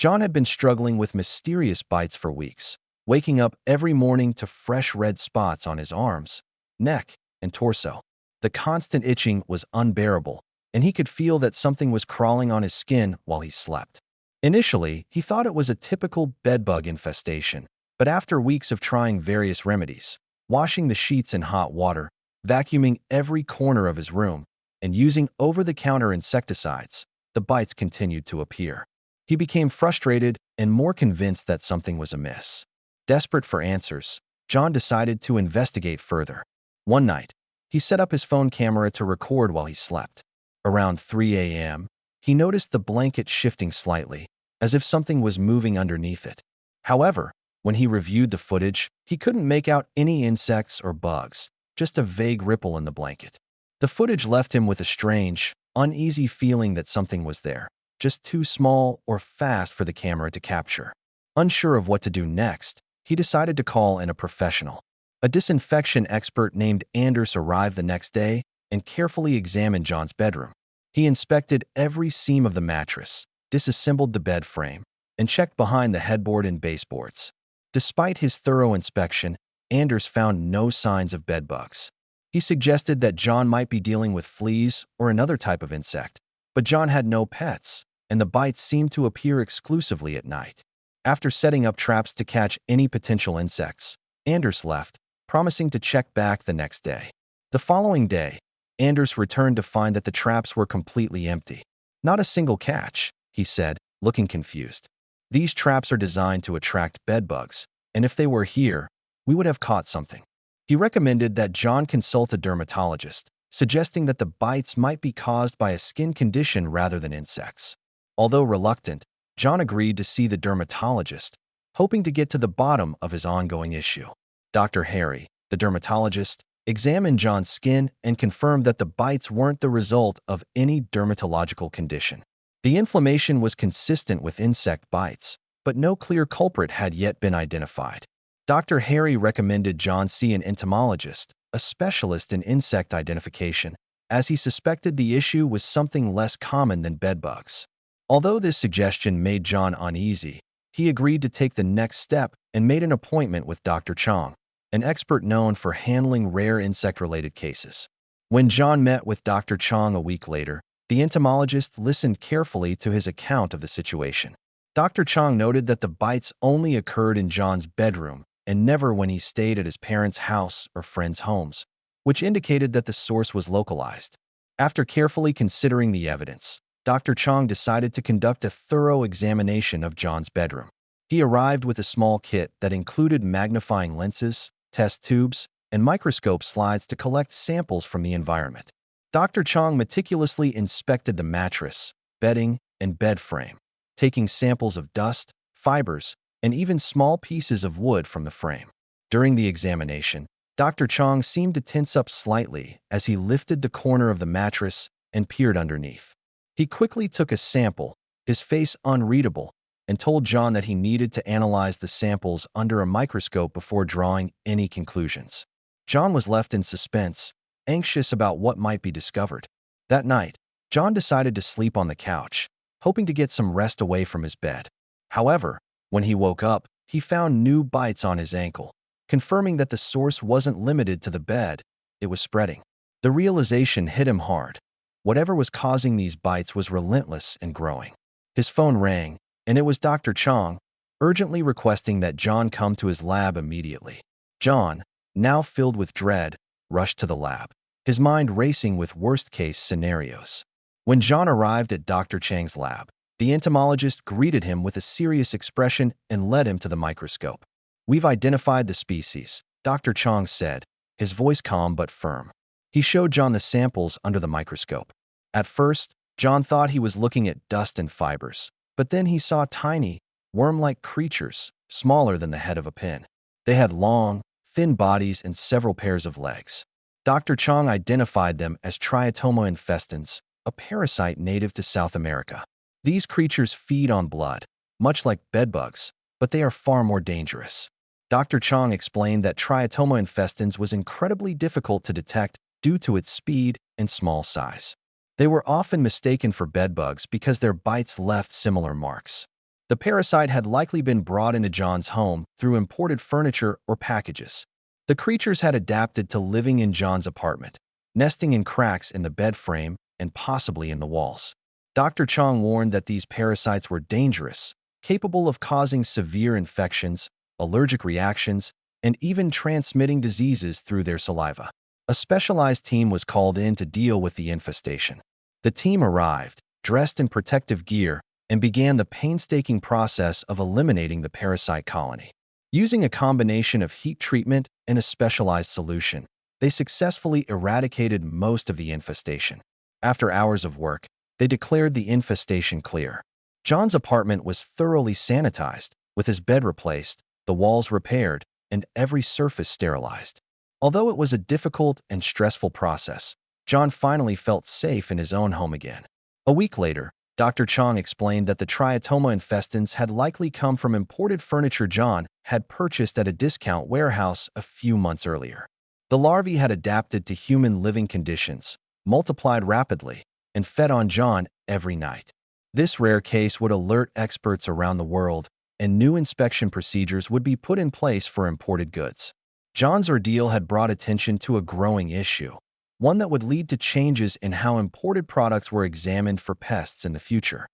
John had been struggling with mysterious bites for weeks, waking up every morning to fresh red spots on his arms, neck, and torso. The constant itching was unbearable, and he could feel that something was crawling on his skin while he slept. Initially, he thought it was a typical bedbug infestation, but after weeks of trying various remedies, washing the sheets in hot water, vacuuming every corner of his room, and using over-the-counter insecticides, the bites continued to appear. He became frustrated and more convinced that something was amiss. Desperate for answers, John decided to investigate further. One night, he set up his phone camera to record while he slept. Around 3 a.m., he noticed the blanket shifting slightly, as if something was moving underneath it. However, when he reviewed the footage, he couldn't make out any insects or bugs, just a vague ripple in the blanket. The footage left him with a strange, uneasy feeling that something was there, just too small or fast for the camera to capture. Unsure of what to do next, he decided to call in a professional. A disinfection expert named Anders arrived the next day and carefully examined John's bedroom. He inspected every seam of the mattress, disassembled the bed frame, and checked behind the headboard and baseboards. Despite his thorough inspection, Anders found no signs of bedbugs. He suggested that John might be dealing with fleas or another type of insect, but John had no pets, and the bites seemed to appear exclusively at night. After setting up traps to catch any potential insects, Anders left, promising to check back the next day. The following day, Anders returned to find that the traps were completely empty. "Not a single catch," he said, looking confused. "These traps are designed to attract bedbugs, and if they were here, we would have caught something." He recommended that John consult a dermatologist, suggesting that the bites might be caused by a skin condition rather than insects. Although reluctant, John agreed to see the dermatologist, hoping to get to the bottom of his ongoing issue. Dr. Harry, the dermatologist, examined John's skin and confirmed that the bites weren't the result of any dermatological condition. The inflammation was consistent with insect bites, but no clear culprit had yet been identified. Dr. Harry recommended John see an entomologist, a specialist in insect identification, as he suspected the issue was something less common than bedbugs. Although this suggestion made John uneasy, he agreed to take the next step and made an appointment with Dr. Chong, an expert known for handling rare insect-related cases. When John met with Dr. Chong a week later, the entomologist listened carefully to his account of the situation. Dr. Chong noted that the bites only occurred in John's bedroom and never when he stayed at his parents' house or friends' homes, which indicated that the source was localized. After carefully considering the evidence, Dr. Chong decided to conduct a thorough examination of John's bedroom. He arrived with a small kit that included magnifying lenses, test tubes, and microscope slides to collect samples from the environment. Dr. Chong meticulously inspected the mattress, bedding, and bed frame, taking samples of dust, fibers, and even small pieces of wood from the frame. During the examination, Dr. Chong seemed to tense up slightly as he lifted the corner of the mattress and peered underneath. He quickly took a sample, his face unreadable, and told John that he needed to analyze the samples under a microscope before drawing any conclusions. John was left in suspense, anxious about what might be discovered. That night, John decided to sleep on the couch, hoping to get some rest away from his bed. However, when he woke up, he found new bites on his ankle, confirming that the source wasn't limited to the bed, it was spreading. The realization hit him hard. Whatever was causing these bites was relentless and growing. His phone rang, and it was Dr. Chong, urgently requesting that John come to his lab immediately. John, now filled with dread, rushed to the lab, his mind racing with worst-case scenarios. When John arrived at Dr. Chang's lab, the entomologist greeted him with a serious expression and led him to the microscope. "We've identified the species," Dr. Chong said, his voice calm but firm. He showed John the samples under the microscope. At first, John thought he was looking at dust and fibers, but then he saw tiny, worm-like creatures, smaller than the head of a pin. They had long, thin bodies and several pairs of legs. Dr. Chong identified them as Triatoma infestans, a parasite native to South America. These creatures feed on blood, much like bedbugs, but they are far more dangerous. Dr. Chong explained that Triatoma infestans was incredibly difficult to detect due to its speed and small size. They were often mistaken for bedbugs because their bites left similar marks. The parasite had likely been brought into John's home through imported furniture or packages. The creatures had adapted to living in John's apartment, nesting in cracks in the bed frame and possibly in the walls. Dr. Chong warned that these parasites were dangerous, capable of causing severe infections, allergic reactions, and even transmitting diseases through their saliva. A specialized team was called in to deal with the infestation. The team arrived, dressed in protective gear, and began the painstaking process of eliminating the parasite colony. Using a combination of heat treatment and a specialized solution, they successfully eradicated most of the infestation. After hours of work, they declared the infestation clear. John's apartment was thoroughly sanitized, with his bed replaced, the walls repaired, and every surface sterilized. Although it was a difficult and stressful process, John finally felt safe in his own home again. A week later, Dr. Chong explained that the triatoma infestans had likely come from imported furniture John had purchased at a discount warehouse a few months earlier. The larvae had adapted to human living conditions, multiplied rapidly, and fed on John every night. This rare case would alert experts around the world, and new inspection procedures would be put in place for imported goods. John's ordeal had brought attention to a growing issue, one that would lead to changes in how imported products were examined for pests in the future.